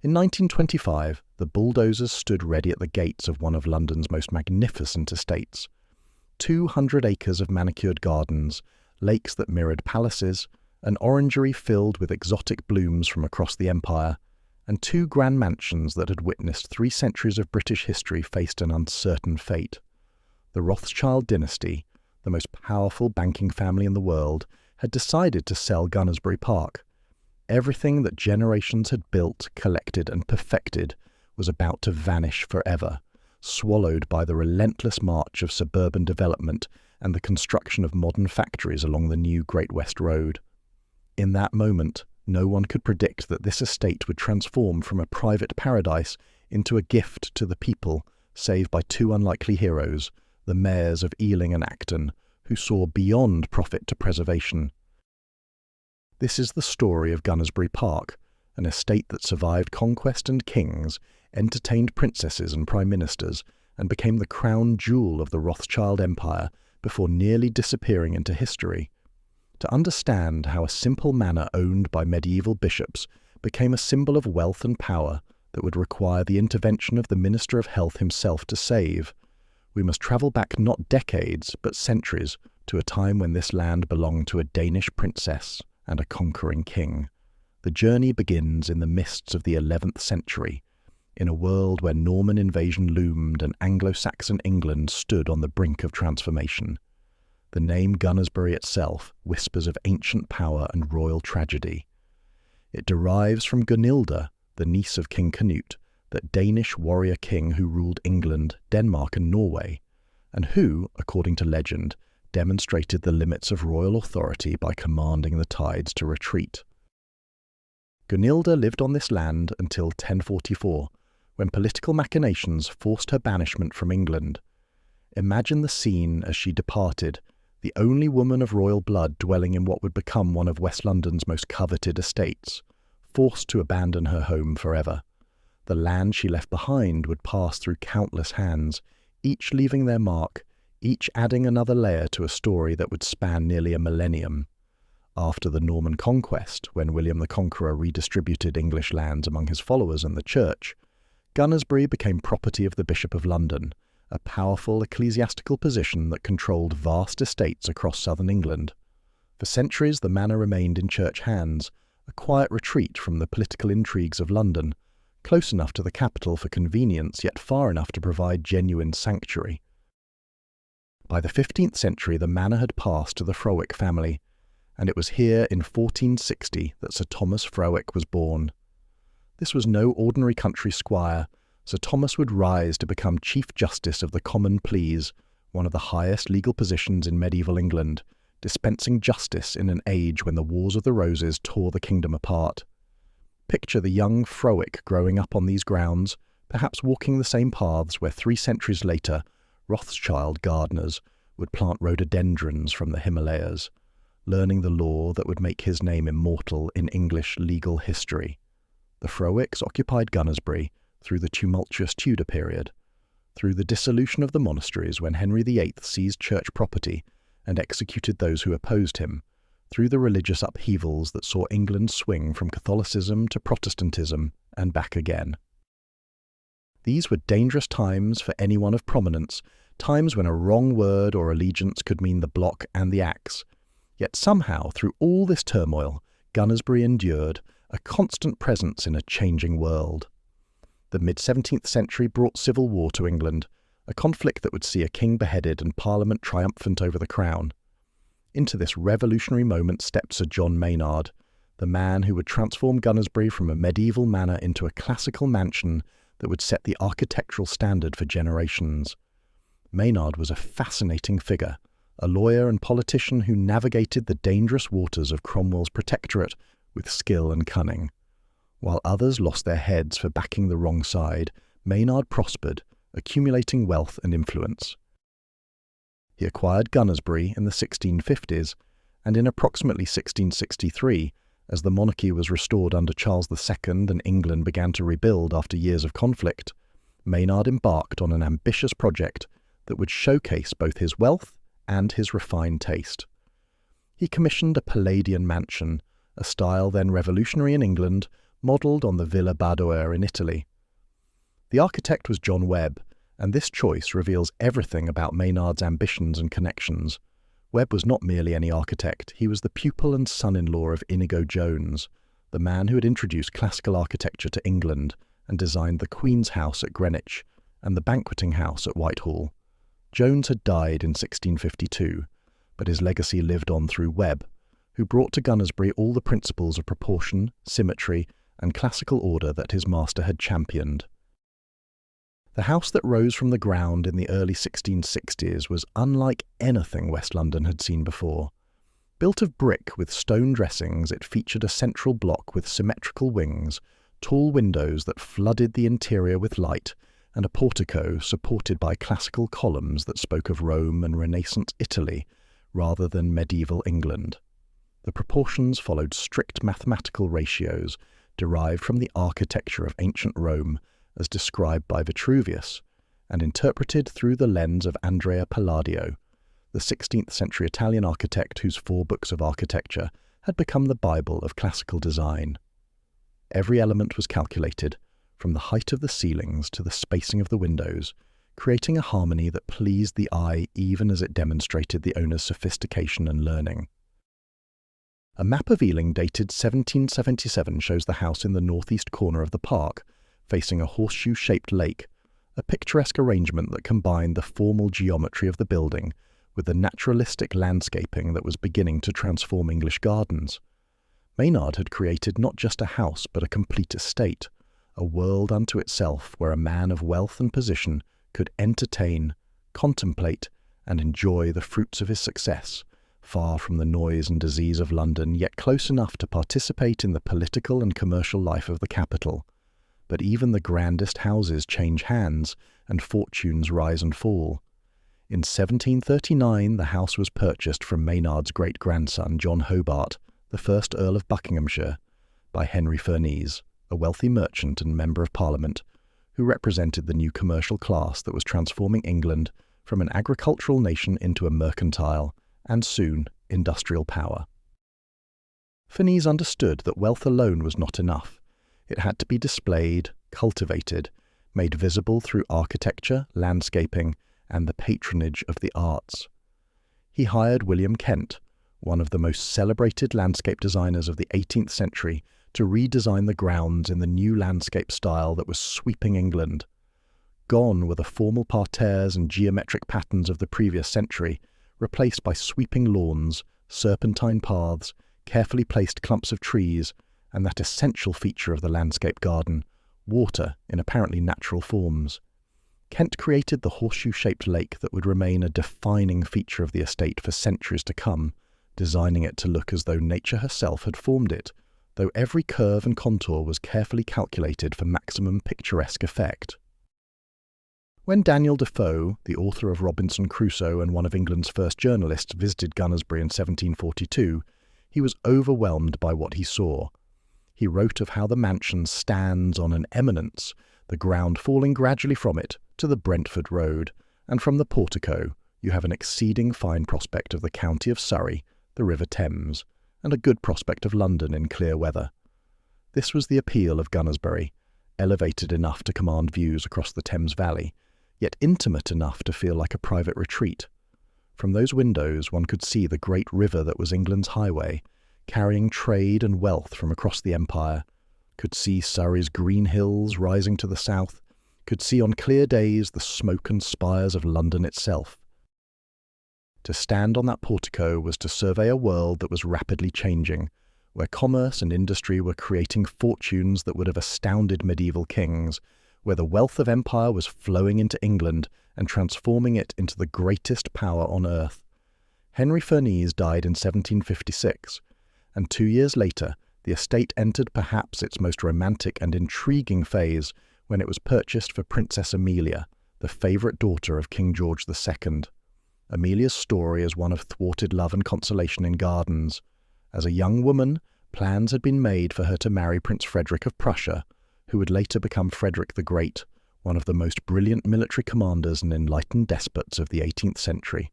In 1925, the bulldozers stood ready at the gates of one of London's most magnificent estates. 200 acres of manicured gardens, lakes that mirrored palaces, an orangery filled with exotic blooms from across the empire, and 2 grand mansions that had witnessed 3 centuries of British history faced an uncertain fate. The Rothschild dynasty, the most powerful banking family in the world, had decided to sell Gunnersbury Park. Everything that generations had built, collected, and perfected was about to vanish forever, swallowed by the relentless march of suburban development and the construction of modern factories along the new Great West Road. In that moment, no one could predict that this estate would transform from a private paradise into a gift to the people, save by 2 unlikely heroes, the mayors of Ealing and Acton, who saw beyond profit to preservation. This is the story of Gunnersbury Park, an estate that survived conquest and kings, entertained princesses and prime ministers, and became the crown jewel of the Rothschild Empire before nearly disappearing into history. To understand how a simple manor owned by medieval bishops became a symbol of wealth and power that would require the intervention of the Minister of Health himself to save, we must travel back not decades but centuries to a time when this land belonged to a Danish princess and a conquering king. The journey begins in the mists of the 11th century, in a world where Norman invasion loomed and Anglo-Saxon England stood on the brink of transformation. The name Gunnersbury itself whispers of ancient power and royal tragedy. It derives from Gunylda, the niece of King Canute, that Danish warrior king who ruled England, Denmark and Norway, and who, according to legend, demonstrated the limits of royal authority by commanding the tides to retreat. Gunylda lived on this land until 1044, when political machinations forced her banishment from England. Imagine the scene as she departed, the only woman of royal blood dwelling in what would become one of West London's most coveted estates, forced to abandon her home forever. The land she left behind would pass through countless hands, each leaving their mark, each adding another layer to a story that would span nearly a millennium. After the Norman conquest, when William the Conqueror redistributed English lands among his followers and the church, Gunnersbury became property of the Bishop of London, a powerful ecclesiastical position that controlled vast estates across southern England. For centuries the manor remained in church hands, a quiet retreat from the political intrigues of London, close enough to the capital for convenience yet far enough to provide genuine sanctuary. By the 15th century the manor had passed to the Frowick family, and it was here in 1460 that Sir Thomas Frowick was born. This was no ordinary country squire. Sir Thomas would rise to become Chief Justice of the Common Pleas, one of the highest legal positions in medieval England, dispensing justice in an age when the Wars of the Roses tore the kingdom apart. Picture the young Frowick growing up on these grounds, perhaps walking the same paths where 3 centuries later Rothschild gardeners would plant rhododendrons from the Himalayas, learning the law that would make his name immortal in English legal history. The Frowicks occupied Gunnersbury through the tumultuous Tudor period, through the dissolution of the monasteries when Henry VIII seized church property and executed those who opposed him, through the religious upheavals that saw England swing from Catholicism to Protestantism and back again. These were dangerous times for anyone of prominence, times when a wrong word or allegiance could mean the block and the axe. Yet somehow, through all this turmoil, Gunnersbury endured, a constant presence in a changing world. The mid-17th century brought civil war to England, a conflict that would see a king beheaded and Parliament triumphant over the crown. Into this revolutionary moment stepped Sir John Maynard, the man who would transform Gunnersbury from a medieval manor into a classical mansion that would set the architectural standard for generations. Maynard was a fascinating figure, a lawyer and politician who navigated the dangerous waters of Cromwell's protectorate with skill and cunning. While others lost their heads for backing the wrong side, Maynard prospered, accumulating wealth and influence. He acquired Gunnersbury in the 1650s, and in approximately 1663, as the monarchy was restored under Charles II and England began to rebuild after years of conflict, Maynard embarked on an ambitious project that would showcase both his wealth and his refined taste. He commissioned a Palladian mansion, a style then revolutionary in England, modelled on the Villa Badoer in Italy. The architect was John Webb, and this choice reveals everything about Maynard's ambitions and connections. Webb was not merely any architect, he was the pupil and son-in-law of Inigo Jones, the man who had introduced classical architecture to England and designed the Queen's House at Greenwich and the Banqueting House at Whitehall. Jones had died in 1652, but his legacy lived on through Webb, who brought to Gunnersbury all the principles of proportion, symmetry, and classical order that his master had championed. The house that rose from the ground in the early 1660s was unlike anything West London had seen before. Built of brick with stone dressings, it featured a central block with symmetrical wings, tall windows that flooded the interior with light, and a portico supported by classical columns that spoke of Rome and Renaissance Italy rather than medieval England. The proportions followed strict mathematical ratios derived from the architecture of ancient Rome as described by Vitruvius, and interpreted through the lens of Andrea Palladio, the 16th century Italian architect whose 4 books of architecture had become the Bible of classical design. Every element was calculated, from the height of the ceilings to the spacing of the windows, creating a harmony that pleased the eye even as it demonstrated the owner's sophistication and learning. A map of Ealing dated 1777 shows the house in the northeast corner of the park, facing a horseshoe-shaped lake, a picturesque arrangement that combined the formal geometry of the building with the naturalistic landscaping that was beginning to transform English gardens. Maynard had created not just a house but a complete estate, a world unto itself where a man of wealth and position could entertain, contemplate, and enjoy the fruits of his success, far from the noise and disease of London, yet close enough to participate in the political and commercial life of the capital. But even the grandest houses change hands, and fortunes rise and fall. In 1739 the house was purchased from Maynard's great-grandson John Hobart, the first Earl of Buckinghamshire, by Henry Furness, a wealthy merchant and Member of Parliament, who represented the new commercial class that was transforming England from an agricultural nation into a mercantile, and soon industrial power. Furness understood that wealth alone was not enough. It had to be displayed, cultivated, made visible through architecture, landscaping, and the patronage of the arts. He hired William Kent, one of the most celebrated landscape designers of the 18th century, to redesign the grounds in the new landscape style that was sweeping England. Gone were the formal parterres and geometric patterns of the previous century, replaced by sweeping lawns, serpentine paths, carefully placed clumps of trees, and that essential feature of the landscape garden, water in apparently natural forms. Kent created the horseshoe-shaped lake that would remain a defining feature of the estate for centuries to come, designing it to look as though nature herself had formed it, though every curve and contour was carefully calculated for maximum picturesque effect. When Daniel Defoe, the author of Robinson Crusoe and one of England's first journalists, visited Gunnersbury in 1742, he was overwhelmed by what he saw. He wrote of how the mansion stands on an eminence, the ground falling gradually from it to the Brentford Road, and from the portico you have an exceeding fine prospect of the county of Surrey, the River Thames, and a good prospect of London in clear weather. This was the appeal of Gunnersbury, elevated enough to command views across the Thames Valley, yet intimate enough to feel like a private retreat. From those windows one could see the great river that was England's highway, carrying trade and wealth from across the empire, could see Surrey's green hills rising to the south, could see on clear days the smoke and spires of London itself. To stand on that portico was to survey a world that was rapidly changing, where commerce and industry were creating fortunes that would have astounded medieval kings, where the wealth of empire was flowing into England and transforming it into the greatest power on earth. Henry Furness died in 1756, and 2 years later the estate entered perhaps its most romantic and intriguing phase when it was purchased for Princess Amelia, the favourite daughter of King George II. Amelia's story is one of thwarted love and consolation in gardens. As a young woman, plans had been made for her to marry Prince Frederick of Prussia, who would later become Frederick the Great, one of the most brilliant military commanders and enlightened despots of the 18th century.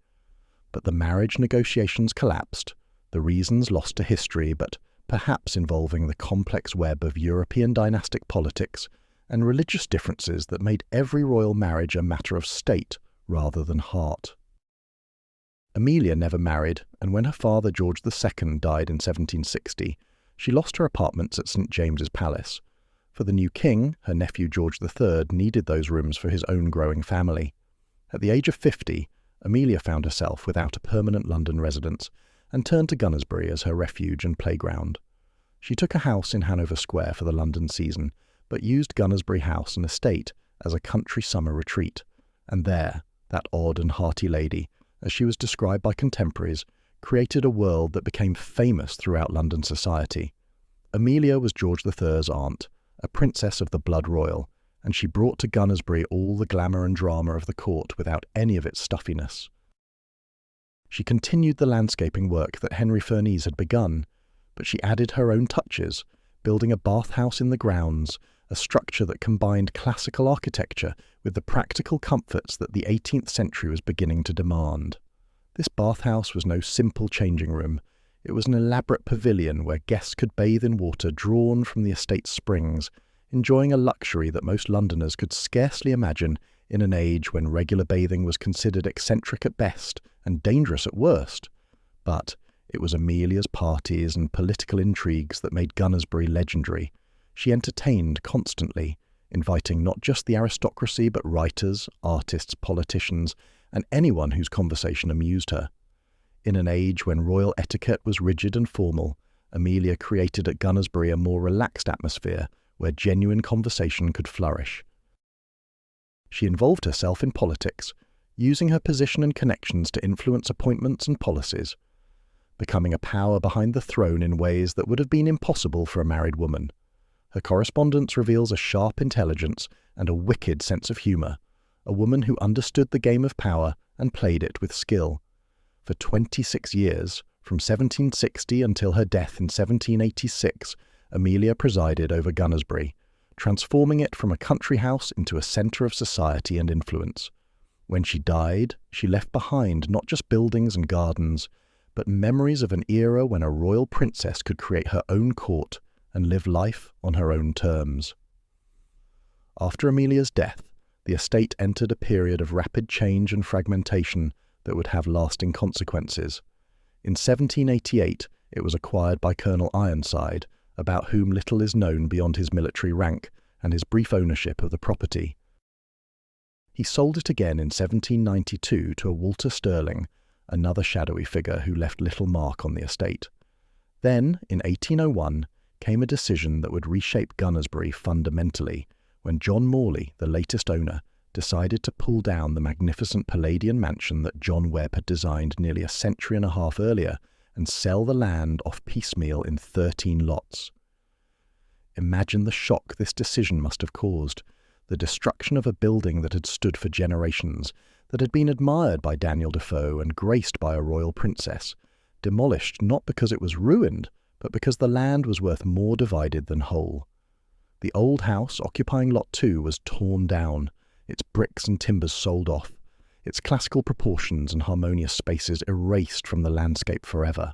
But the marriage negotiations collapsed, the reasons lost to history, but perhaps involving the complex web of European dynastic politics and religious differences that made every royal marriage a matter of state rather than heart. Amelia never married, and when her father George II died in 1760, she lost her apartments at St James's Palace. For the new king, her nephew George III needed those rooms for his own growing family. At the age of 50, Amelia found herself without a permanent London residence and turned to Gunnersbury as her refuge and playground. She took a house in Hanover Square for the London season, but used Gunnersbury House and estate as a country summer retreat. And there, that odd and hearty lady, as she was described by contemporaries, created a world that became famous throughout London society. Amelia was George III's aunt, a princess of the blood royal, and she brought to Gunnersbury all the glamour and drama of the court without any of its stuffiness. She continued the landscaping work that Henry Furness had begun, but she added her own touches, building a bathhouse in the grounds, a structure that combined classical architecture with the practical comforts that the 18th century was beginning to demand. This bathhouse was no simple changing room. It was an elaborate pavilion where guests could bathe in water drawn from the estate's springs, enjoying a luxury that most Londoners could scarcely imagine in an age when regular bathing was considered eccentric at best and dangerous at worst. But it was Amelia's parties and political intrigues that made Gunnersbury legendary. She entertained constantly, inviting not just the aristocracy but writers, artists, politicians, and anyone whose conversation amused her. In an age when royal etiquette was rigid and formal, Amelia created at Gunnersbury a more relaxed atmosphere where genuine conversation could flourish. She involved herself in politics, using her position and connections to influence appointments and policies, becoming a power behind the throne in ways that would have been impossible for a married woman. Her correspondence reveals a sharp intelligence and a wicked sense of humour, a woman who understood the game of power and played it with skill. For 26 years, from 1760 until her death in 1786, Amelia presided over Gunnersbury, transforming it from a country house into a centre of society and influence. When she died, she left behind not just buildings and gardens, but memories of an era when a royal princess could create her own court and live life on her own terms. After Amelia's death, the estate entered a period of rapid change and fragmentation that would have lasting consequences. In 1788, it was acquired by Colonel Ironside, about whom little is known beyond his military rank and his brief ownership of the property. He sold it again in 1792 to a Walter Stirling, another shadowy figure who left little mark on the estate. Then, in 1801, came a decision that would reshape Gunnersbury fundamentally, when John Morley, the latest owner, decided to pull down the magnificent Palladian mansion that John Webb had designed nearly a century and a half earlier and sell the land off piecemeal in 13 lots. Imagine the shock this decision must have caused, the destruction of a building that had stood for generations, that had been admired by Daniel Defoe and graced by a royal princess, demolished not because it was ruined, but because the land was worth more divided than whole. The old house occupying Lot 2 was torn down, its bricks and timbers sold off, its classical proportions and harmonious spaces erased from the landscape forever.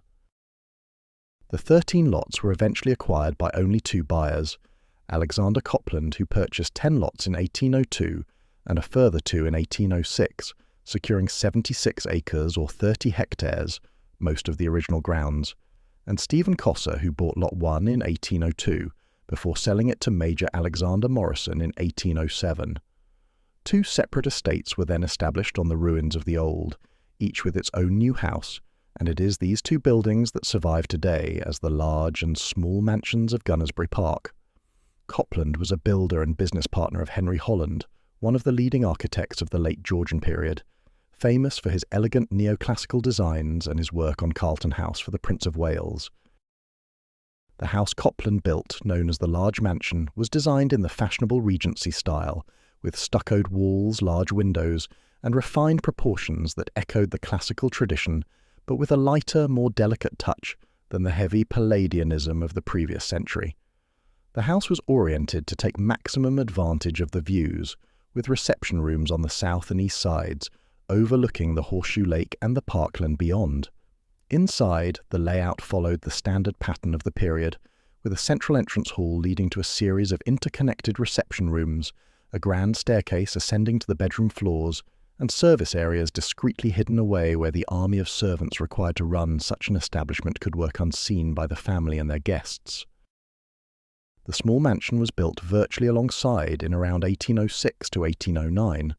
The 13 lots were eventually acquired by only 2 buyers, Alexander Copland, who purchased 10 lots in 1802 and a further 2 in 1806, securing 76 acres or 30 hectares, most of the original grounds, and Stephen Cosser, who bought Lot 1 in 1802, before selling it to Major Alexander Morrison in 1807. 2 separate estates were then established on the ruins of the old, each with its own new house, and it is these 2 buildings that survive today as the large and small mansions of Gunnersbury Park. Copland was a builder and business partner of Henry Holland, one of the leading architects of the late Georgian period, famous for his elegant neoclassical designs and his work on Carlton House for the Prince of Wales. The house Copland built, known as the Large Mansion, was designed in the fashionable Regency style, with stuccoed walls, large windows, and refined proportions that echoed the classical tradition, but with a lighter, more delicate touch than the heavy Palladianism of the previous century. The house was oriented to take maximum advantage of the views, with reception rooms on the south and east sides, overlooking the Horseshoe Lake and the parkland beyond. Inside, the layout followed the standard pattern of the period, with a central entrance hall leading to a series of interconnected reception rooms, a grand staircase ascending to the bedroom floors, and service areas discreetly hidden away where the army of servants required to run such an establishment could work unseen by the family and their guests. The small mansion was built virtually alongside in around 1806 to 1809,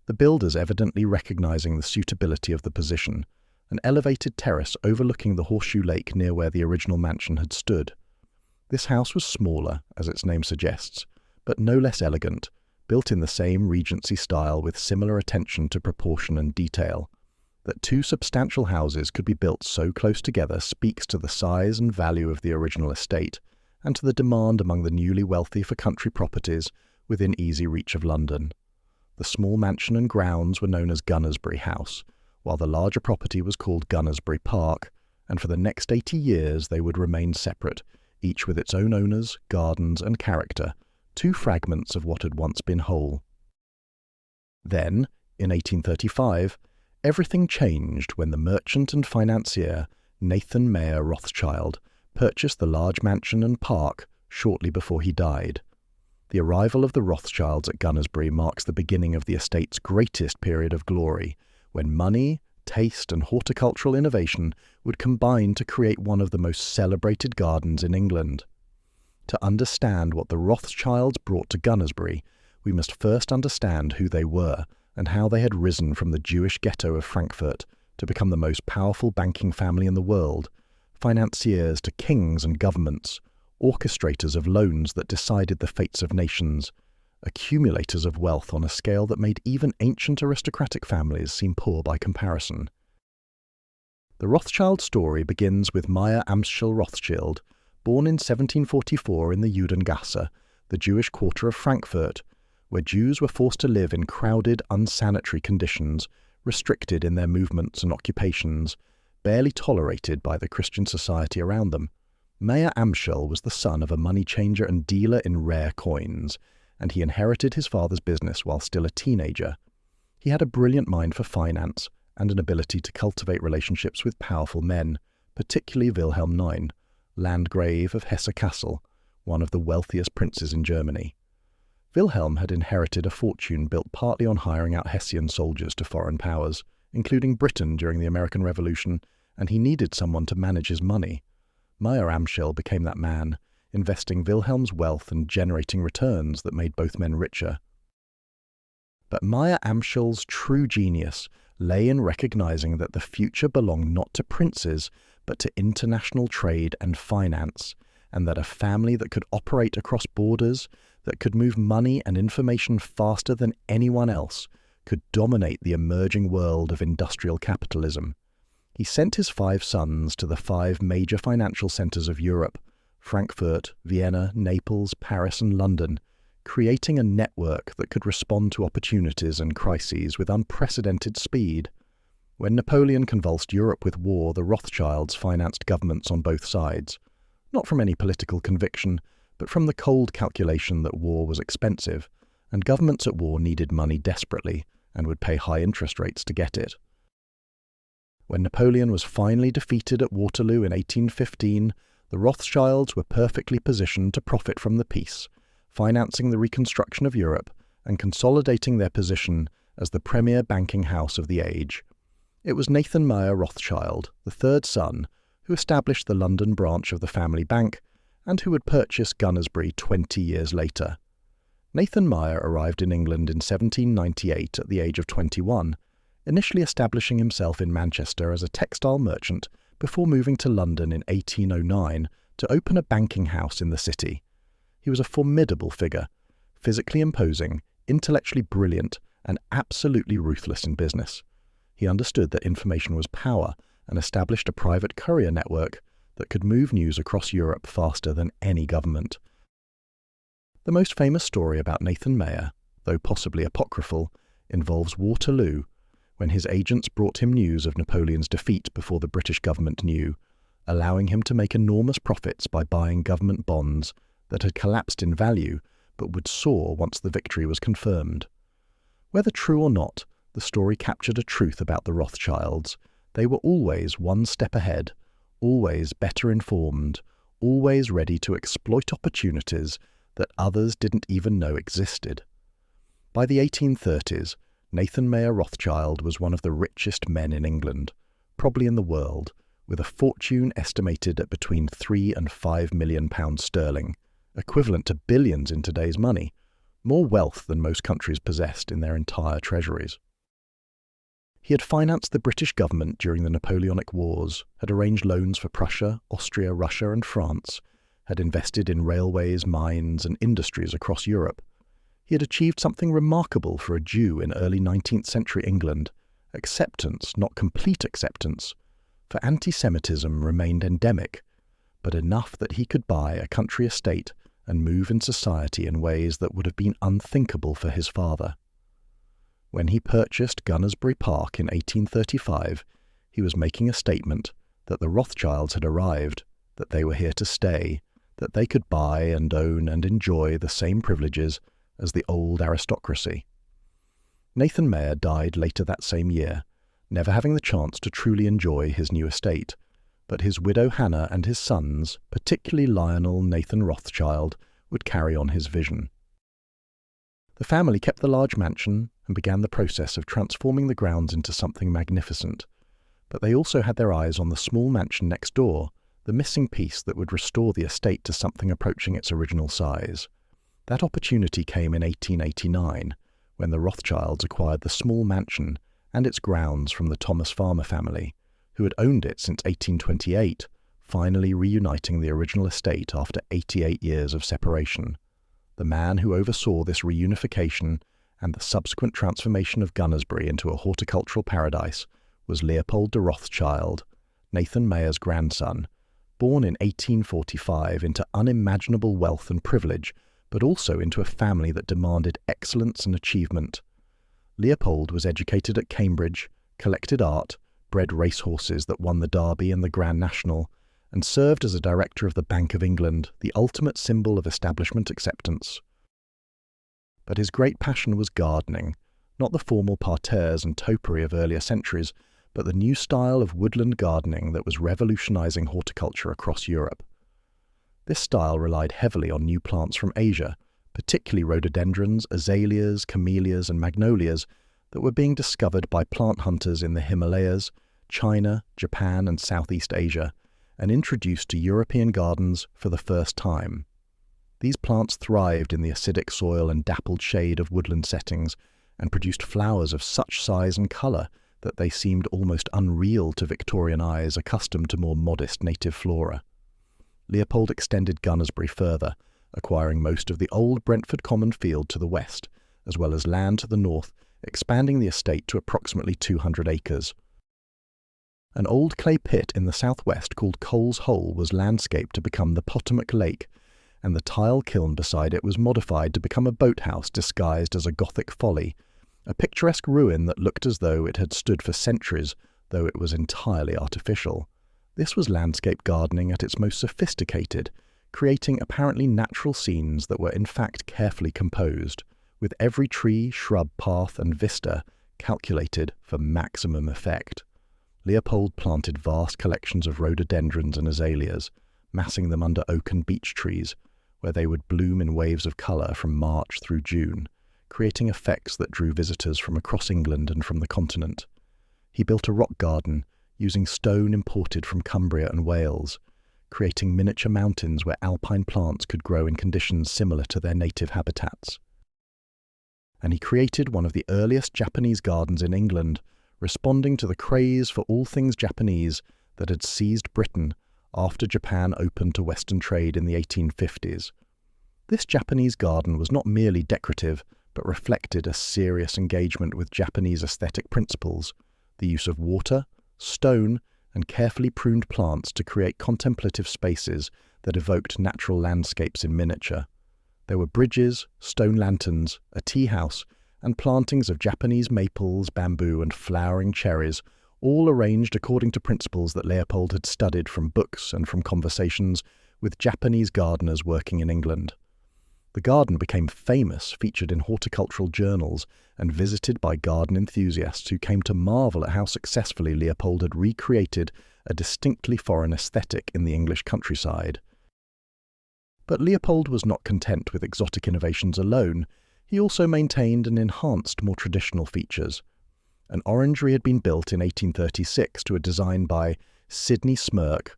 the builders evidently recognizing the suitability of the position, an elevated terrace overlooking the horseshoe lake near where the original mansion had stood. This house was smaller, as its name suggests, but no less elegant, built in the same Regency style with similar attention to proportion and detail. That two substantial houses could be built so close together speaks to the size and value of the original estate, and to the demand among the newly wealthy for country properties within easy reach of London. The small mansion and grounds were known as Gunnersbury House, while the larger property was called Gunnersbury Park, and for the next 80 years they would remain separate, each with its own owners, gardens, and character, two fragments of what had once been whole. Then, in 1835, everything changed when the merchant and financier Nathan Mayer Rothschild purchased the large mansion and park shortly before he died. The arrival of the Rothschilds at Gunnersbury marks the beginning of the estate's greatest period of glory, when money, taste, and horticultural innovation would combine to create one of the most celebrated gardens in England. To understand what the Rothschilds brought to Gunnersbury, we must first understand who they were and how they had risen from the Jewish ghetto of Frankfurt to become the most powerful banking family in the world, financiers to kings and governments, orchestrators of loans that decided the fates of nations, accumulators of wealth on a scale that made even ancient aristocratic families seem poor by comparison. The Rothschild story begins with Meyer Amschel Rothschild, born in 1744 in the Judengasse, the Jewish quarter of Frankfurt, where Jews were forced to live in crowded, unsanitary conditions, restricted in their movements and occupations, barely tolerated by the Christian society around them. Meyer Amschel was the son of a money changer and dealer in rare coins, and he inherited his father's business while still a teenager. He had a brilliant mind for finance and an ability to cultivate relationships with powerful men, particularly Wilhelm IX, Landgrave of Hesse-Kassel, one of the wealthiest princes in Germany. Wilhelm had inherited a fortune built partly on hiring out Hessian soldiers to foreign powers, including Britain during the American Revolution, and he needed someone to manage his money. Meyer Amschel became that man, investing Wilhelm's wealth and generating returns that made both men richer. But Meyer Amschel's true genius lay in recognizing that the future belonged not to princes, but to international trade and finance, and that a family that could operate across borders, that could move money and information faster than anyone else, could dominate the emerging world of industrial capitalism. He sent his 5 sons to the 5 major financial centers of Europe, Frankfurt, Vienna, Naples, Paris, and London, creating a network that could respond to opportunities and crises with unprecedented speed. When Napoleon convulsed Europe with war, the Rothschilds financed governments on both sides, not from any political conviction, but from the cold calculation that war was expensive, and governments at war needed money desperately and would pay high interest rates to get it. When Napoleon was finally defeated at Waterloo in 1815, the Rothschilds were perfectly positioned to profit from the peace, financing the reconstruction of Europe and consolidating their position as the premier banking house of the age. It was Nathan Mayer Rothschild, the 3rd son, who established the London branch of the family bank and who would purchase Gunnersbury 20 years later. Nathan Mayer arrived in England in 1798 at the age of 21, initially establishing himself in Manchester as a textile merchant before moving to London in 1809 to open a banking house in the city. He was a formidable figure, physically imposing, intellectually brilliant, and absolutely ruthless in business. He understood that information was power and established a private courier network that could move news across Europe faster than any government. The most famous story about Nathan Mayer, though possibly apocryphal, involves Waterloo, when his agents brought him news of Napoleon's defeat before the British government knew, allowing him to make enormous profits by buying government bonds that had collapsed in value but would soar once the victory was confirmed. Whether true or not, the story captured a truth about the Rothschilds, They were always one step ahead, always better informed, always ready to exploit opportunities that others didn't even know existed. By the 1830s, Nathan Mayer Rothschild was one of the richest men in England, probably in the world, with a fortune estimated at between £3 and £5 million sterling, equivalent to billions in today's money, more wealth than most countries possessed in their entire treasuries. He had financed the British government during the Napoleonic Wars, had arranged loans for Prussia, Austria, Russia and France, had invested in railways, mines and industries across Europe. He had achieved something remarkable for a Jew in early 19th century England: acceptance, not complete acceptance, for anti-Semitism remained endemic, but enough that he could buy a country estate and move in society in ways that would have been unthinkable for his father. When he purchased Gunnersbury Park in 1835, he was making a statement that the Rothschilds had arrived, that they were here to stay, that they could buy and own and enjoy the same privileges as the old aristocracy. Nathan Mayer died later that same year, never having the chance to truly enjoy his new estate, but his widow Hannah and his sons, particularly Lionel Nathan Rothschild, would carry on his vision. The family kept the large mansion and began the process of transforming the grounds into something magnificent, but they also had their eyes on the small mansion next door, the missing piece that would restore the estate to something approaching its original size. That opportunity came in 1889, when the Rothschilds acquired the small mansion and its grounds from the Thomas Farmer family, who had owned it since 1828, finally reuniting the original estate after 88 years of separation. The man who oversaw this reunification and the subsequent transformation of Gunnersbury into a horticultural paradise was Leopold de Rothschild, Nathan Mayer's grandson, born in 1845 into unimaginable wealth and privilege, but also into a family that demanded excellence and achievement. Leopold was educated at Cambridge, collected art, bred racehorses that won the Derby and the Grand National, and served as a director of the Bank of England, the ultimate symbol of establishment acceptance. But his great passion was gardening, not the formal parterres and topiary of earlier centuries, but the new style of woodland gardening that was revolutionizing horticulture across Europe. This style relied heavily on new plants from Asia, particularly rhododendrons, azaleas, camellias and magnolias that were being discovered by plant hunters in the Himalayas, China, Japan and Southeast Asia, and introduced to European gardens for the first time. These plants thrived in the acidic soil and dappled shade of woodland settings and produced flowers of such size and colour that they seemed almost unreal to Victorian eyes accustomed to more modest native flora. Leopold extended Gunnersbury further, acquiring most of the old Brentford Common field to the west, as well as land to the north, expanding the estate to approximately 200 acres. An old clay pit in the southwest called Cole's Hole was landscaped to become the Potomac Lake, and the tile kiln beside it was modified to become a boathouse disguised as a Gothic folly, a picturesque ruin that looked as though it had stood for centuries, though it was entirely artificial. This was landscape gardening at its most sophisticated, creating apparently natural scenes that were in fact carefully composed, with every tree, shrub, path and vista calculated for maximum effect. Leopold planted vast collections of rhododendrons and azaleas, massing them under oak and beech trees, where they would bloom in waves of colour from March through June, creating effects that drew visitors from across England and from the continent. He built a rock garden, using stone imported from Cumbria and Wales, creating miniature mountains where alpine plants could grow in conditions similar to their native habitats. And he created one of the earliest Japanese gardens in England, responding to the craze for all things Japanese that had seized Britain after Japan opened to Western trade in the 1850s. This Japanese garden was not merely decorative, but reflected a serious engagement with Japanese aesthetic principles, the use of water, stone, and carefully pruned plants to create contemplative spaces that evoked natural landscapes in miniature. There were bridges, stone lanterns, a tea house, and plantings of Japanese maples, bamboo, and flowering cherries, all arranged according to principles that Leopold had studied from books and from conversations with Japanese gardeners working in England. The garden became famous, featured in horticultural journals, and visited by garden enthusiasts who came to marvel at how successfully Leopold had recreated a distinctly foreign aesthetic in the English countryside. But Leopold was not content with exotic innovations alone. He also maintained and enhanced more traditional features. An orangery had been built in 1836 to a design by Sidney Smirke,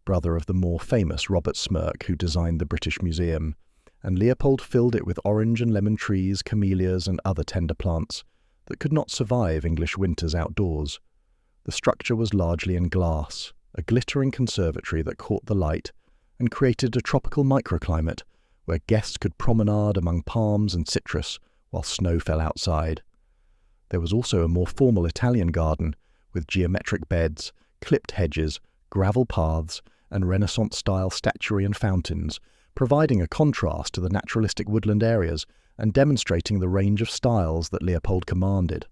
brother of the more famous Robert Smirke, who designed the British Museum, and Leopold filled it with orange and lemon trees, camellias and other tender plants that could not survive English winters outdoors. The structure was largely in glass, a glittering conservatory that caught the light and created a tropical microclimate where guests could promenade among palms and citrus while snow fell outside. There was also a more formal Italian garden with geometric beds, clipped hedges, gravel paths, and Renaissance-style statuary and fountains, providing a contrast to the naturalistic woodland areas and demonstrating the range of styles that Leopold commanded.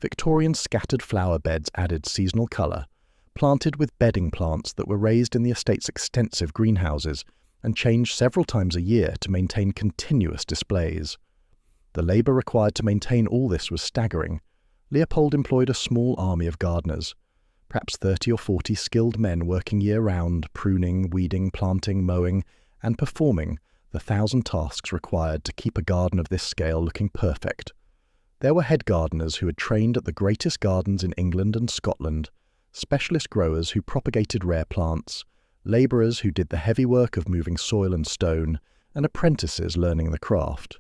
Victorian scattered flower beds added seasonal colour, planted with bedding plants that were raised in the estate's extensive greenhouses and changed several times a year to maintain continuous displays. The labour required to maintain all this was staggering. Leopold employed a small army of gardeners, perhaps 30 or 40 skilled men working year-round, pruning, weeding, planting, mowing, and performing the 1,000 tasks required to keep a garden of this scale looking perfect. There were head gardeners who had trained at the greatest gardens in England and Scotland, specialist growers who propagated rare plants, labourers who did the heavy work of moving soil and stone, and apprentices learning the craft.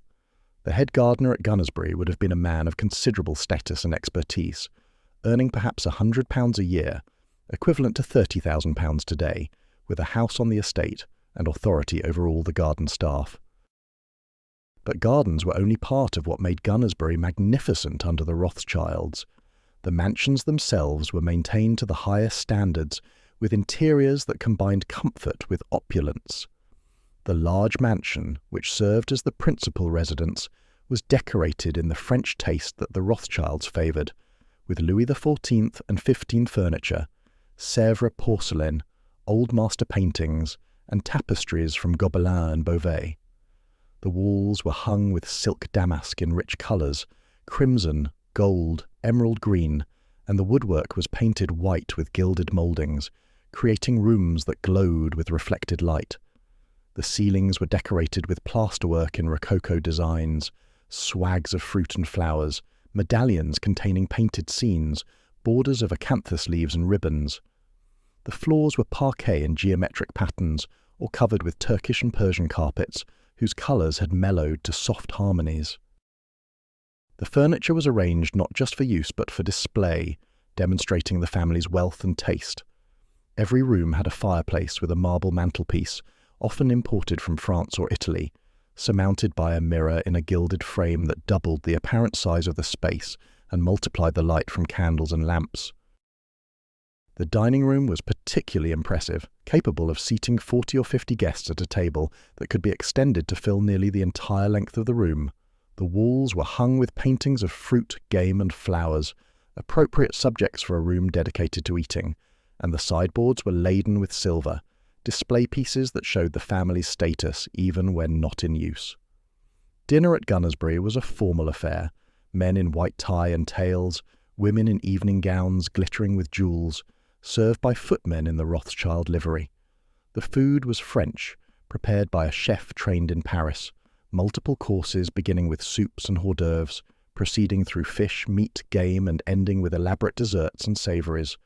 The head gardener at Gunnersbury would have been a man of considerable status and expertise, earning perhaps £100 a year, equivalent to £30,000 today, with a house on the estate and authority over all the garden staff. But gardens were only part of what made Gunnersbury magnificent under the Rothschilds. The mansions themselves were maintained to the highest standards, with interiors that combined comfort with opulence. The large mansion, which served as the principal residence, was decorated in the French taste that the Rothschilds favoured, with Louis XIV and XV furniture, Sèvres porcelain, old master paintings, and tapestries from Gobelin and Beauvais. The walls were hung with silk damask in rich colours, crimson, gold, emerald green, and the woodwork was painted white with gilded mouldings, creating rooms that glowed with reflected light. The ceilings were decorated with plasterwork in rococo designs, swags of fruit and flowers, medallions containing painted scenes, borders of acanthus leaves and ribbons. The floors were parquet in geometric patterns or covered with Turkish and Persian carpets, whose colours had mellowed to soft harmonies. The furniture was arranged not just for use but for display, demonstrating the family's wealth and taste. Every room had a fireplace with a marble mantelpiece, often imported from France or Italy, surmounted by a mirror in a gilded frame that doubled the apparent size of the space and multiplied the light from candles and lamps. The dining room was particularly impressive, capable of seating 40 or 50 guests at a table that could be extended to fill nearly the entire length of the room. The walls were hung with paintings of fruit, game and flowers, appropriate subjects for a room dedicated to eating, and the sideboards were laden with silver, display pieces that showed the family's status even when not in use. Dinner at Gunnersbury was a formal affair, men in white tie and tails, women in evening gowns glittering with jewels, served by footmen in the Rothschild livery. The food was French, prepared by a chef trained in Paris, multiple courses beginning with soups and hors d'oeuvres, proceeding through fish, meat, game, and ending with elaborate desserts and savouries.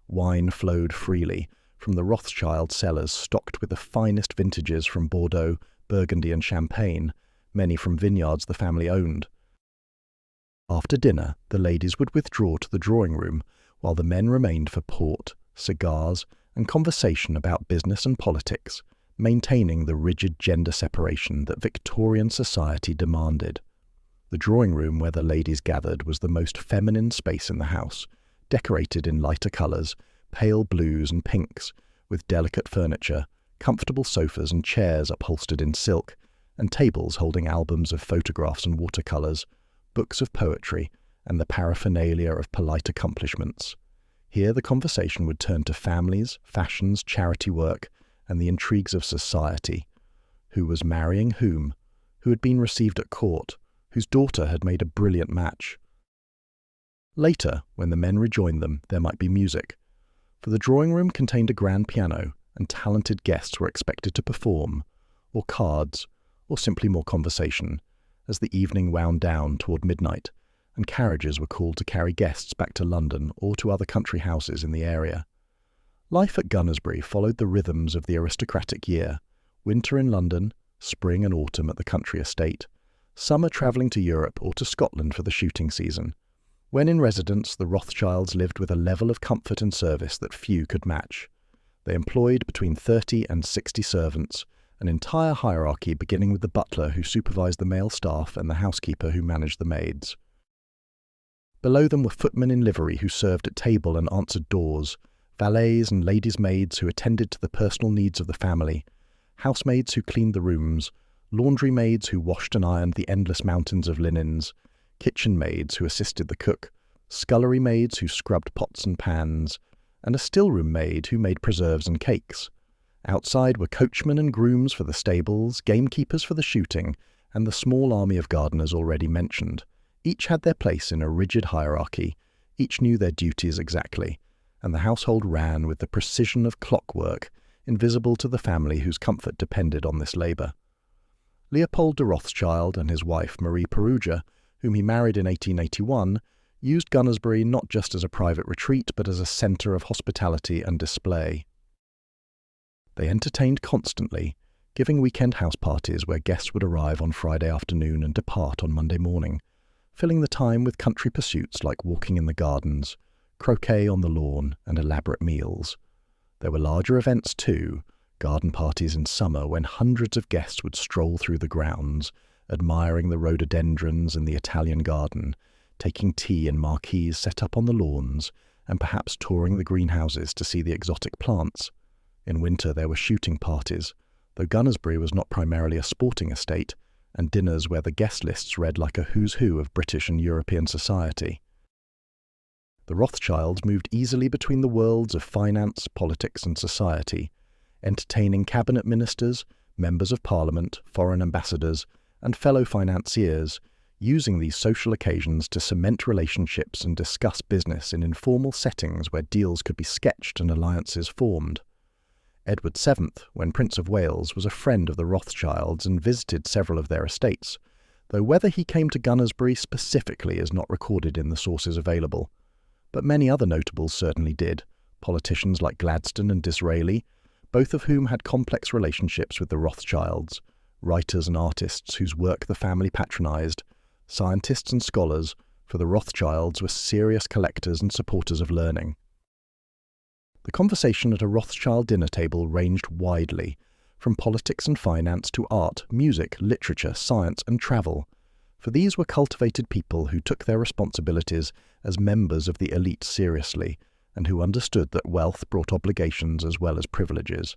Wine flowed freely from the Rothschild cellars stocked with the finest vintages from Bordeaux, Burgundy and Champagne, many from vineyards the family owned. After dinner, the ladies would withdraw to the drawing-room, while the men remained for port, cigars, and conversation about business and politics, maintaining the rigid gender separation that Victorian society demanded. The drawing-room where the ladies gathered was the most feminine space in the house, decorated in lighter colours, pale blues and pinks, with delicate furniture, comfortable sofas and chairs upholstered in silk, and tables holding albums of photographs and watercolours, books of poetry, and the paraphernalia of polite accomplishments. Here the conversation would turn to families, fashions, charity work, and the intrigues of society. who was marrying whom, who had been received at court, whose daughter had made a brilliant match. Later, when the men rejoined them, there might be music, for the drawing room contained a grand piano, and talented guests were expected to perform, or cards, or simply more conversation, as the evening wound down toward midnight, and carriages were called to carry guests back to London or to other country houses in the area. Life at Gunnersbury followed the rhythms of the aristocratic year: winter in London, spring and autumn at the country estate, summer travelling to Europe or to Scotland for the shooting season. When in residence, the Rothschilds lived with a level of comfort and service that few could match. They employed between 30 and 60 servants, an entire hierarchy beginning with the butler who supervised the male staff and the housekeeper who managed the maids. Below them were footmen in livery who served at table and answered doors, valets and ladies' maids who attended to the personal needs of the family, housemaids who cleaned the rooms, laundry maids who washed and ironed the endless mountains of linens, kitchen maids who assisted the cook, scullery maids who scrubbed pots and pans, and a still-room maid who made preserves and cakes. Outside were coachmen and grooms for the stables, gamekeepers for the shooting, and the small army of gardeners already mentioned. Each had their place in a rigid hierarchy, each knew their duties exactly, and the household ran with the precision of clockwork, invisible to the family whose comfort depended on this labour. Leopold de Rothschild and his wife Marie Perugia, whom he married in 1881, used Gunnersbury not just as a private retreat but as a centre of hospitality and display. They entertained constantly, giving weekend house parties where guests would arrive on Friday afternoon and depart on Monday morning, filling the time with country pursuits like walking in the gardens, croquet on the lawn, and elaborate meals. There were larger events too, garden parties in summer when hundreds of guests would stroll through the grounds, admiring the rhododendrons and the Italian garden, taking tea in marquees set up on the lawns, and perhaps touring the greenhouses to see the exotic plants. In winter there were shooting parties, though Gunnersbury was not primarily a sporting estate, and dinners where the guest lists read like a who's who of British and European society. The Rothschilds moved easily between the worlds of finance, politics and society, entertaining cabinet ministers, members of parliament, foreign ambassadors, and fellow financiers, using these social occasions to cement relationships and discuss business in informal settings where deals could be sketched and alliances formed. Edward VII, when Prince of Wales, was a friend of the Rothschilds and visited several of their estates, though whether he came to Gunnersbury specifically is not recorded in the sources available. But many other notables certainly did, politicians like Gladstone and Disraeli, both of whom had complex relationships with the Rothschilds, writers and artists whose work the family patronised, scientists and scholars, for the Rothschilds were serious collectors and supporters of learning. The conversation at a Rothschild dinner table ranged widely, from politics and finance to art, music, literature, science and travel, for these were cultivated people who took their responsibilities as members of the elite seriously, and who understood that wealth brought obligations as well as privileges.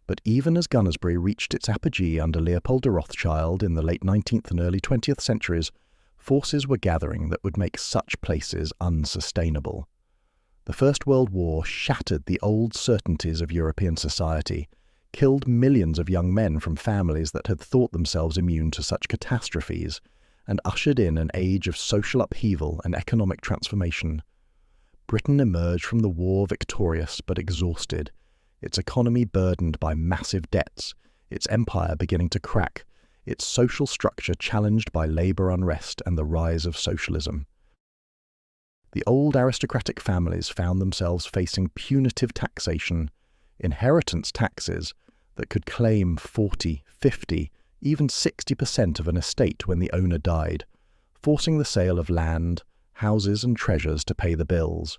But even as Gunnersbury reached its apogee under Leopold de Rothschild in the late 19th and early 20th centuries, forces were gathering that would make such places unsustainable. The First World War shattered the old certainties of European society, killed millions of young men from families that had thought themselves immune to such catastrophes, and ushered in an age of social upheaval and economic transformation. Britain emerged from the war victorious but exhausted, its economy burdened by massive debts, its empire beginning to crack, its social structure challenged by labour unrest and the rise of socialism. The old aristocratic families found themselves facing punitive taxation, inheritance taxes that could claim 40, 50, even 60% of an estate when the owner died, forcing the sale of land, houses and treasures to pay the bills.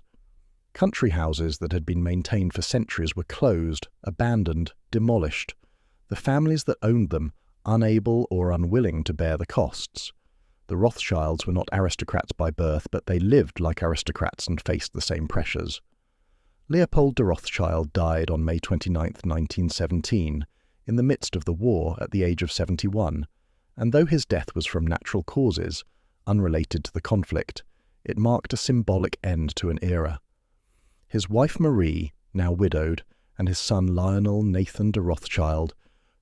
Country houses that had been maintained for centuries were closed, abandoned, demolished, the families that owned them unable or unwilling to bear the costs. The Rothschilds were not aristocrats by birth, but they lived like aristocrats and faced the same pressures. Leopold de Rothschild died on May 29, 1917, in the midst of the war at the age of 71, and though his death was from natural causes, unrelated to the conflict, it marked a symbolic end to an era. His wife Marie, now widowed, and his son Lionel Nathan de Rothschild,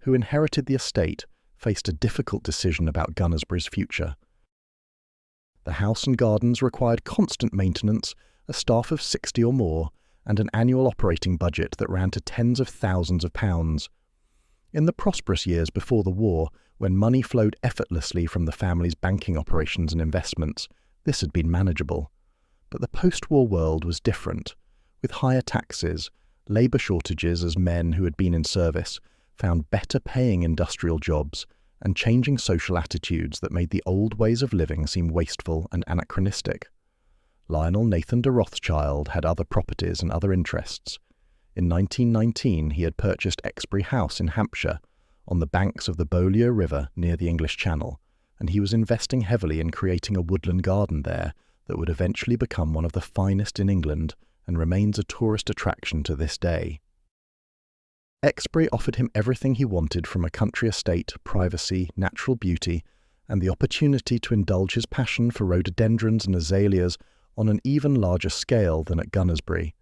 who inherited the estate, faced a difficult decision about Gunnersbury's future. The house and gardens required constant maintenance, a staff of 60 or more, and an annual operating budget that ran to tens of thousands of pounds. In the prosperous years before the war, when money flowed effortlessly from the family's banking operations and investments, this had been manageable. But the post-war world was different, with higher taxes, labour shortages as men who had been in service found better-paying industrial jobs, and changing social attitudes that made the old ways of living seem wasteful and anachronistic. Lionel Nathan de Rothschild had other properties and other interests. In 1919 he had purchased Exbury House in Hampshire, on the banks of the Beaulieu River near the English Channel, and he was investing heavily in creating a woodland garden there that would eventually become one of the finest in England and remains a tourist attraction to this day. Exbury offered him everything he wanted from a country estate, privacy, natural beauty, and the opportunity to indulge his passion for rhododendrons and azaleas on an even larger scale than at Gunnersbury.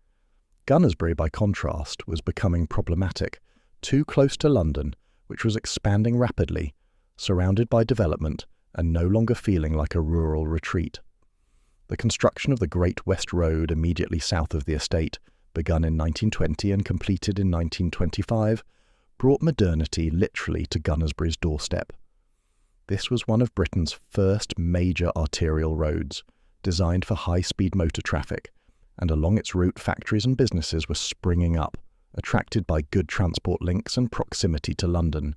Gunnersbury, by contrast, was becoming problematic, too close to London, which was expanding rapidly, surrounded by development, and no longer feeling like a rural retreat. The construction of the Great West Road immediately south of the estate, begun in 1920 and completed in 1925, brought modernity literally to Gunnersbury's doorstep. This was one of Britain's first major arterial roads, designed for high-speed motor traffic, and along its route factories and businesses were springing up, attracted by good transport links and proximity to London.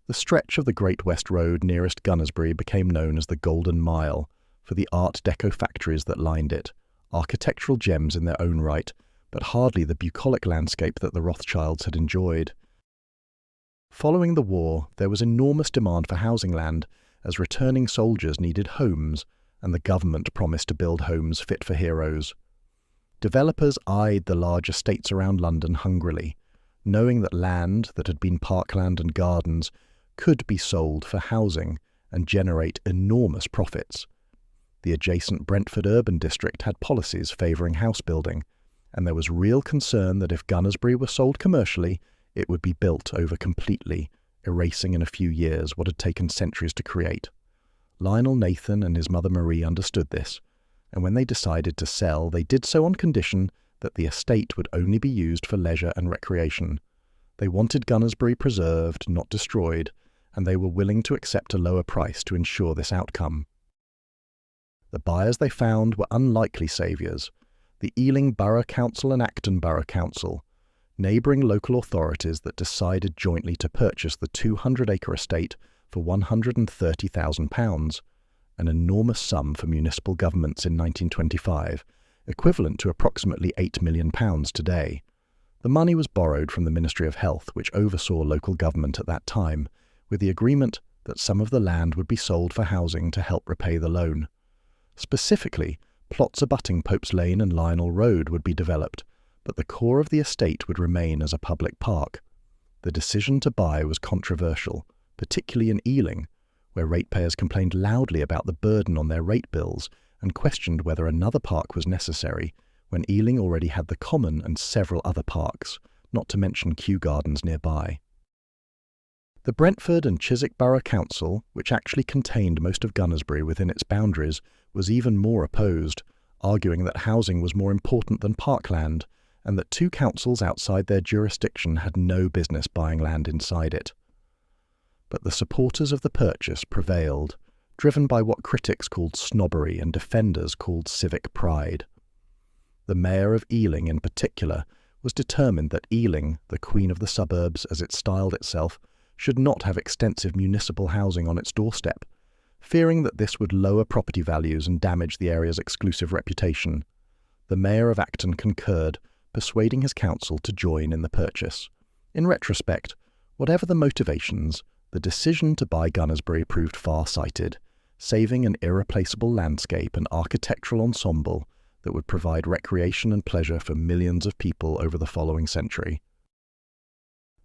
The stretch of the Great West Road nearest Gunnersbury became known as the Golden Mile, for the Art Deco factories that lined it, architectural gems in their own right, but hardly the bucolic landscape that the Rothschilds had enjoyed. Following the war, there was enormous demand for housing land, as returning soldiers needed homes, and the government promised to build homes fit for heroes. Developers eyed the large estates around London hungrily, knowing that land that had been parkland and gardens could be sold for housing and generate enormous profits. The adjacent Brentford urban district had policies favouring house building, and there was real concern that if Gunnersbury were sold commercially, it would be built over completely, erasing in a few years what had taken centuries to create. Lionel Nathan and his mother Marie understood this, and when they decided to sell, they did so on condition that the estate would only be used for leisure and recreation. They wanted Gunnersbury preserved, not destroyed, and they were willing to accept a lower price to ensure this outcome. The buyers they found were unlikely saviours: the Ealing Borough Council and Acton Borough Council, neighbouring local authorities that decided jointly to purchase the 200-acre estate for £130,000, an enormous sum for municipal governments in 1925, equivalent to approximately £8 million today. The money was borrowed from the Ministry of Health, which oversaw local government at that time, with the agreement that some of the land would be sold for housing to help repay the loan. Specifically, plots abutting Pope's Lane and Lionel Road would be developed, but the core of the estate would remain as a public park. The decision to buy was controversial, particularly in Ealing, where ratepayers complained loudly about the burden on their rate bills and questioned whether another park was necessary when Ealing already had the Common and several other parks, not to mention Kew Gardens nearby. The Brentford and Chiswick Borough Council, which actually contained most of Gunnersbury within its boundaries, was even more opposed, arguing that housing was more important than parkland, and that two councils outside their jurisdiction had no business buying land inside it. But the supporters of the purchase prevailed, driven by what critics called snobbery and defenders called civic pride. The mayor of Ealing in particular was determined that Ealing, the queen of the suburbs as it styled itself, should not have extensive municipal housing on its doorstep, fearing that this would lower property values and damage the area's exclusive reputation. The mayor of Acton concurred, persuading his council to join in the purchase. In retrospect, whatever the motivations, the decision to buy Gunnersbury proved far-sighted, saving an irreplaceable landscape and architectural ensemble that would provide recreation and pleasure for millions of people over the following century.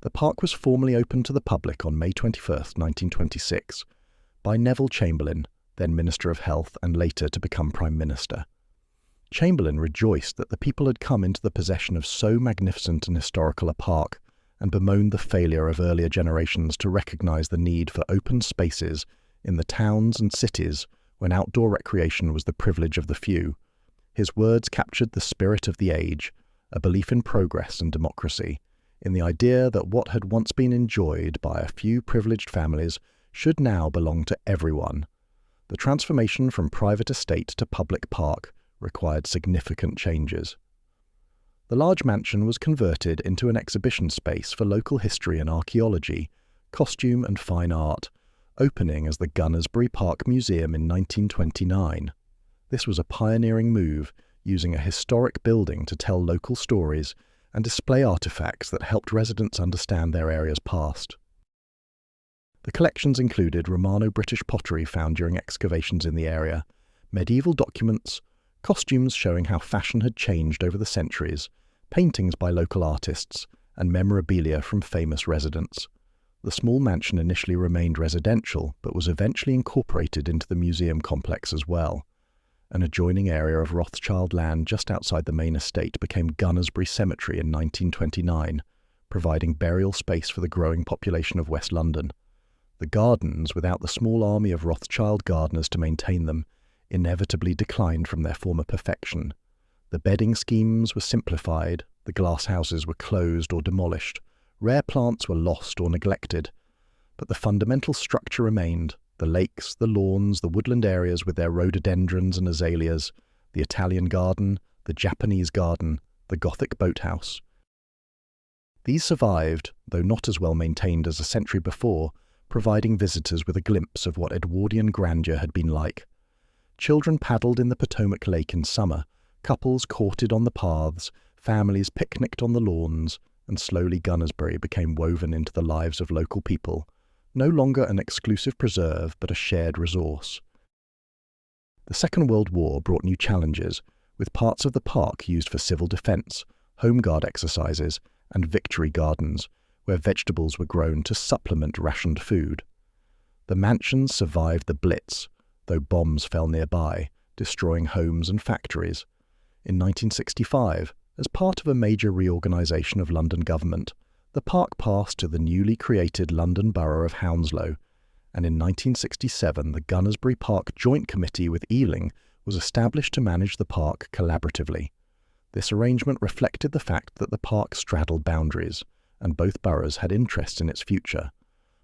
The park was formally opened to the public on May 21, 1926, by Neville Chamberlain, then Minister of Health and later to become Prime Minister. Chamberlain rejoiced that the people had come into the possession of so magnificent and historical a park, and bemoaned the failure of earlier generations to recognise the need for open spaces in the towns and cities when outdoor recreation was the privilege of the few. His words captured the spirit of the age, a belief in progress and democracy, in the idea that what had once been enjoyed by a few privileged families should now belong to everyone. The transformation from private estate to public park required significant changes. The large mansion was converted into an exhibition space for local history and archaeology, costume and fine art, opening as the Gunnersbury Park Museum in 1929. This was a pioneering move, using a historic building to tell local stories and display artifacts that helped residents understand their area's past. The collections included Romano-British pottery found during excavations in the area, medieval documents, costumes showing how fashion had changed over the centuries, paintings by local artists, and memorabilia from famous residents. The small mansion initially remained residential, but was eventually incorporated into the museum complex as well. An adjoining area of Rothschild land just outside the main estate became Gunnersbury Cemetery in 1929, providing burial space for the growing population of West London. The gardens, without the small army of Rothschild gardeners to maintain them, inevitably declined from their former perfection. The bedding schemes were simplified, the glass houses were closed or demolished, rare plants were lost or neglected, but the fundamental structure remained: the lakes, the lawns, the woodland areas with their rhododendrons and azaleas, the Italian garden, the Japanese garden, the Gothic boathouse. These survived, though not as well maintained as a century before, providing visitors with a glimpse of what Edwardian grandeur had been like. Children paddled in the Potomac Lake in summer, couples courted on the paths, families picnicked on the lawns, and slowly Gunnersbury became woven into the lives of local people, no longer an exclusive preserve but a shared resource. The Second World War brought new challenges, with parts of the park used for civil defence, home guard exercises, and victory gardens, where vegetables were grown to supplement rationed food. The mansions survived the Blitz, though bombs fell nearby, destroying homes and factories. In 1965, as part of a major reorganisation of London government, the park passed to the newly created London Borough of Hounslow, and in 1967 the Gunnersbury Park Joint Committee with Ealing was established to manage the park collaboratively. This arrangement reflected the fact that the park straddled boundaries, and both boroughs had interests in its future.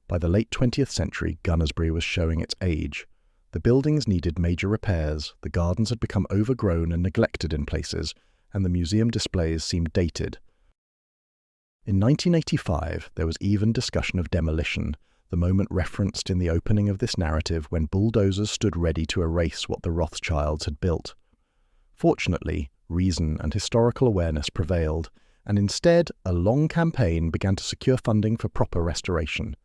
By the late 20th century, Gunnersbury was showing its age. The buildings needed major repairs, the gardens had become overgrown and neglected in places, and the museum displays seemed dated. In 1985, there was even discussion of demolition, the moment referenced in the opening of this narrative when bulldozers stood ready to erase what the Rothschilds had built. Fortunately, reason and historical awareness prevailed, and instead a long campaign began to secure funding for proper restoration.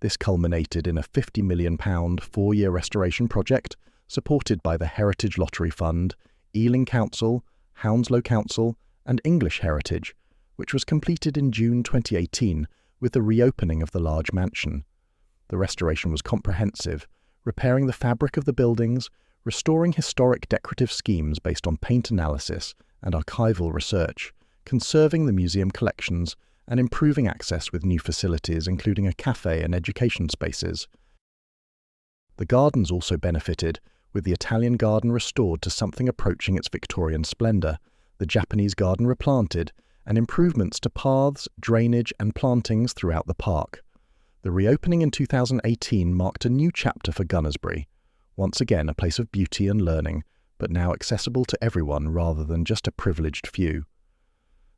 This culminated in a £50 million 4-year restoration project supported by the Heritage Lottery Fund, Ealing Council, Hounslow Council, and English Heritage, which was completed in June 2018 with the reopening of the large mansion. The restoration was comprehensive, repairing the fabric of the buildings, restoring historic decorative schemes based on paint analysis and archival research, conserving the museum collections, and improving access with new facilities including a cafe and education spaces. The gardens also benefited, with the Italian garden restored to something approaching its Victorian splendour, the Japanese garden replanted, and improvements to paths, drainage and plantings throughout the park. The reopening in 2018 marked a new chapter for Gunnersbury, once again a place of beauty and learning, but now accessible to everyone rather than just a privileged few.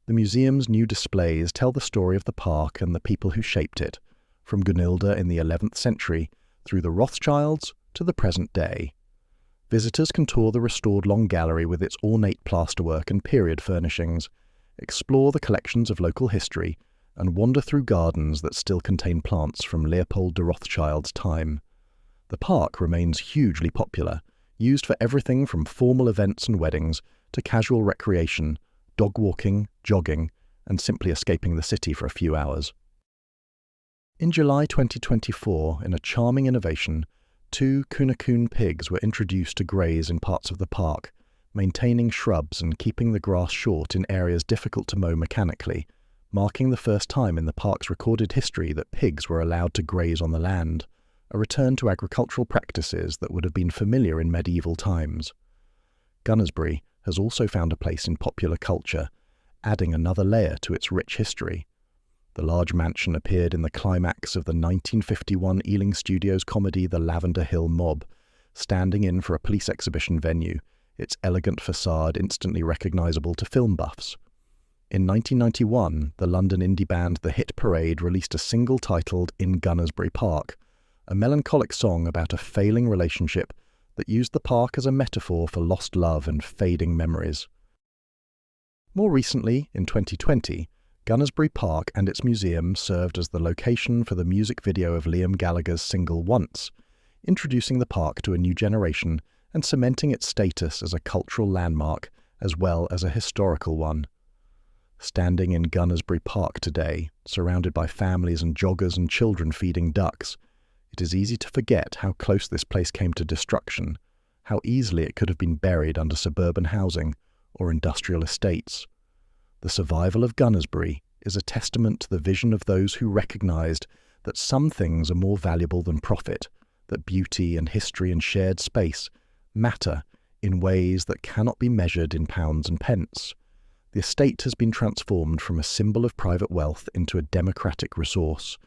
The museum's new displays tell the story of the park and the people who shaped it, from Gunylda in the 11th century through the Rothschilds to the present day. Visitors can tour the restored Long Gallery with its ornate plasterwork and period furnishings, explore the collections of local history, and wander through gardens that still contain plants from Leopold de Rothschild's time. The park remains hugely popular, used for everything from formal events and weddings to casual recreation, dog walking, jogging, and simply escaping the city for a few hours. In July 2024, in a charming innovation, 2 Cunnacoon pigs were introduced to graze in parts of the park, maintaining shrubs and keeping the grass short in areas difficult to mow mechanically, marking the first time in the park's recorded history that pigs were allowed to graze on the land, a return to agricultural practices that would have been familiar in medieval times. Gunnersbury has also found a place in popular culture, adding another layer to its rich history. The large mansion appeared in the climax of the 1951 Ealing Studios comedy The Lavender Hill Mob, standing in for a police exhibition venue, its elegant facade instantly recognisable to film buffs. In 1991, the London indie band The Hit Parade released a single titled In Gunnersbury Park, a melancholic song about a failing relationship that used the park as a metaphor for lost love and fading memories. More recently, in 2020, Gunnersbury Park and its museum served as the location for the music video of Liam Gallagher's single Once, introducing the park to a new generation and cementing its status as a cultural landmark as well as a historical one. Standing in Gunnersbury Park today, surrounded by families and joggers and children feeding ducks, it is easy to forget how close this place came to destruction, how easily it could have been buried under suburban housing or industrial estates. The survival of Gunnersbury is a testament to the vision of those who recognised that some things are more valuable than profit, that beauty and history and shared space matter in ways that cannot be measured in pounds and pence. The estate has been transformed from a symbol of private wealth into a democratic resource,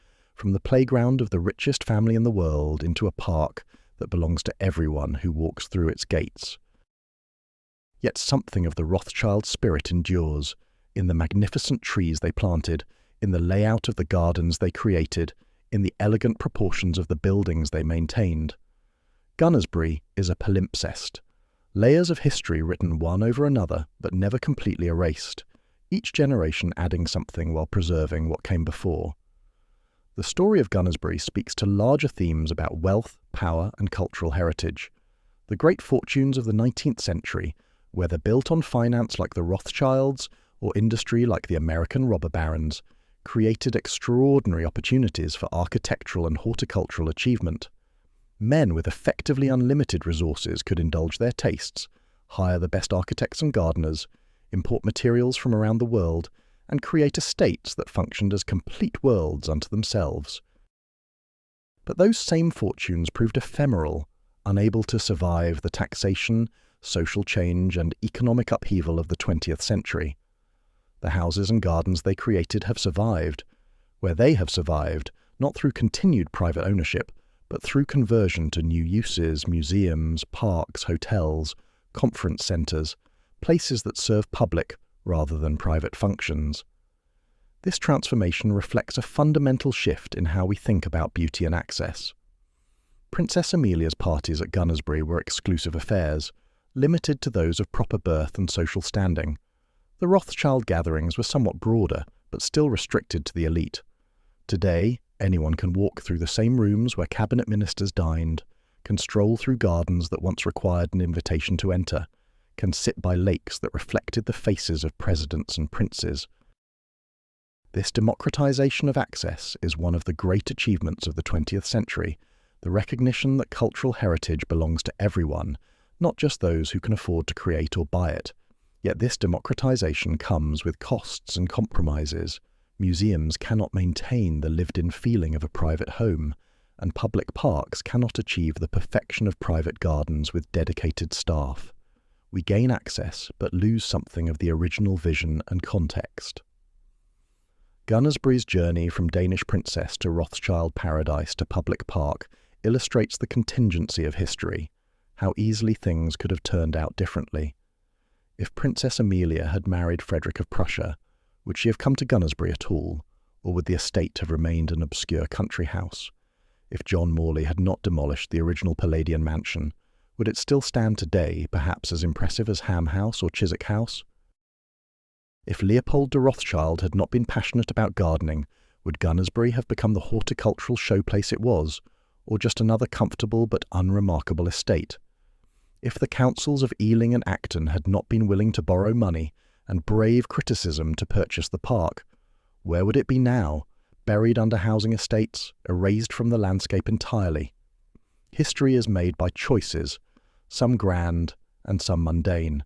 from the playground of the richest family in the world into a park that belongs to everyone who walks through its gates. Yet something of the Rothschild spirit endures, in the magnificent trees they planted, in the layout of the gardens they created, in the elegant proportions of the buildings they maintained. Gunnersbury is a palimpsest, layers of history written one over another but never completely erased, each generation adding something while preserving what came before. The story of Gunnersbury speaks to larger themes about wealth, power and cultural heritage. The great fortunes of the 19th century, whether built on finance like the Rothschilds or industry like the American robber barons, created extraordinary opportunities for architectural and horticultural achievement. Men with effectively unlimited resources could indulge their tastes, hire the best architects and gardeners, import materials from around the world, and create estates that functioned as complete worlds unto themselves. But those same fortunes proved ephemeral, unable to survive the taxation, social change, and economic upheaval of the 20th century. The houses and gardens they created have survived, where they have survived, not through continued private ownership, but through conversion to new uses, museums, parks, hotels, conference centres, places that serve public rather than private functions. This transformation reflects a fundamental shift in how we think about beauty and access. Princess Amelia's parties at Gunnersbury were exclusive affairs, limited to those of proper birth and social standing. The Rothschild gatherings were somewhat broader, but still restricted to the elite. Today, anyone can walk through the same rooms where cabinet ministers dined, can stroll through gardens that once required an invitation to enter, can sit by lakes that reflected the faces of presidents and princes. This democratization of access is one of the great achievements of the 20th century, the recognition that cultural heritage belongs to everyone, not just those who can afford to create or buy it. Yet this democratization comes with costs and compromises. Museums cannot maintain the lived-in feeling of a private home, and public parks cannot achieve the perfection of private gardens with dedicated staff. We gain access, but lose something of the original vision and context. Gunnersbury's journey from Danish princess to Rothschild paradise to public park illustrates the contingency of history, how easily things could have turned out differently. If Princess Amelia had married Frederick of Prussia, would she have come to Gunnersbury at all, or would the estate have remained an obscure country house? If John Morley had not demolished the original Palladian mansion, would it still stand today, perhaps as impressive as Ham House or Chiswick House? If Leopold de Rothschild had not been passionate about gardening, would Gunnersbury have become the horticultural showplace it was, or just another comfortable but unremarkable estate? If the councils of Ealing and Acton had not been willing to borrow money and brave criticism to purchase the park, where would it be now, buried under housing estates, erased from the landscape entirely? History is made by choices, some grand and some mundane,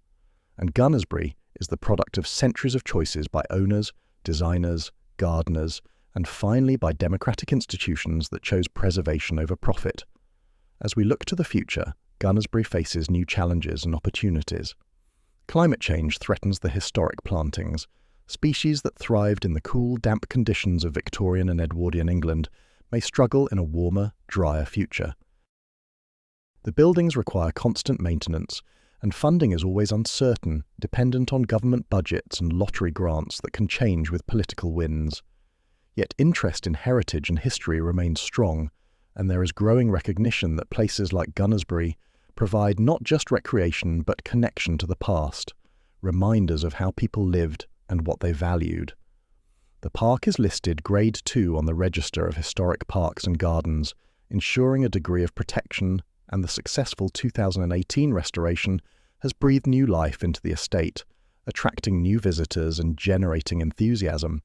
and Gunnersbury is the product of centuries of choices by owners, designers, gardeners, and finally by democratic institutions that chose preservation over profit. As we look to the future, Gunnersbury faces new challenges and opportunities. Climate change threatens the historic plantings. Species that thrived in the cool, damp conditions of Victorian and Edwardian England may struggle in a warmer, drier future. The buildings require constant maintenance, and funding is always uncertain, dependent on government budgets and lottery grants that can change with political winds. Yet interest in heritage and history remains strong, and there is growing recognition that places like Gunnersbury provide not just recreation but connection to the past, reminders of how people lived and what they valued. The park is listed Grade 2 on the Register of Historic Parks and Gardens, ensuring a degree of protection, and the successful 2018 restoration has breathed new life into the estate, attracting new visitors and generating enthusiasm.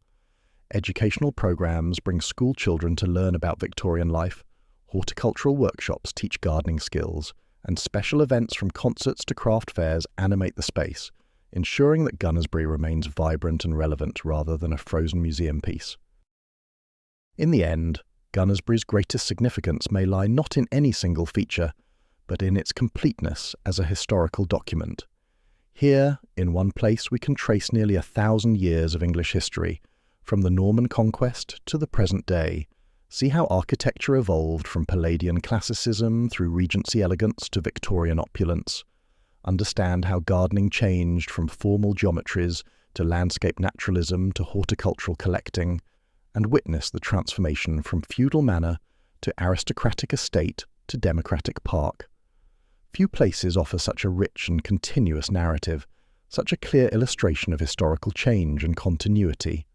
Educational programs bring school children to learn about Victorian life, horticultural workshops teach gardening skills, and special events from concerts to craft fairs animate the space, ensuring that Gunnersbury remains vibrant and relevant rather than a frozen museum piece. In the end, Gunnersbury's greatest significance may lie not in any single feature, but in its completeness as a historical document. Here, in one place, we can trace nearly 1,000 years of English history, from the Norman conquest to the present day. See how architecture evolved from Palladian classicism through Regency elegance to Victorian opulence. Understand how gardening changed from formal geometries to landscape naturalism to horticultural collecting, and witness the transformation from feudal manor to aristocratic estate to democratic park. Few places offer such a rich and continuous narrative, such a clear illustration of historical change and continuity.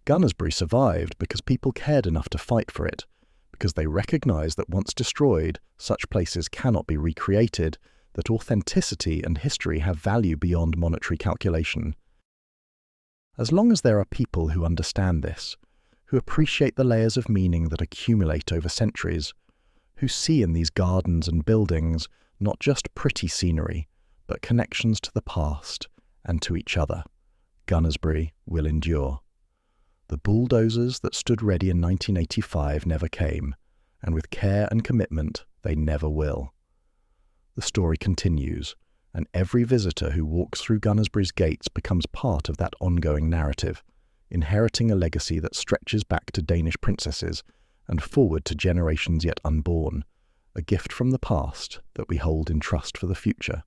Gunnersbury survived because people cared enough to fight for it, because they recognised that once destroyed, such places cannot be recreated, that authenticity and history have value beyond monetary calculation. As long as there are people who understand this, who appreciate the layers of meaning that accumulate over centuries, who see in these gardens and buildings not just pretty scenery, but connections to the past and to each other, Gunnersbury will endure. The bulldozers that stood ready in 1985 never came, and with care and commitment, they never will. The story continues, and every visitor who walks through Gunnersbury's gates becomes part of that ongoing narrative, inheriting a legacy that stretches back to Danish princesses and forward to generations yet unborn, a gift from the past that we hold in trust for the future.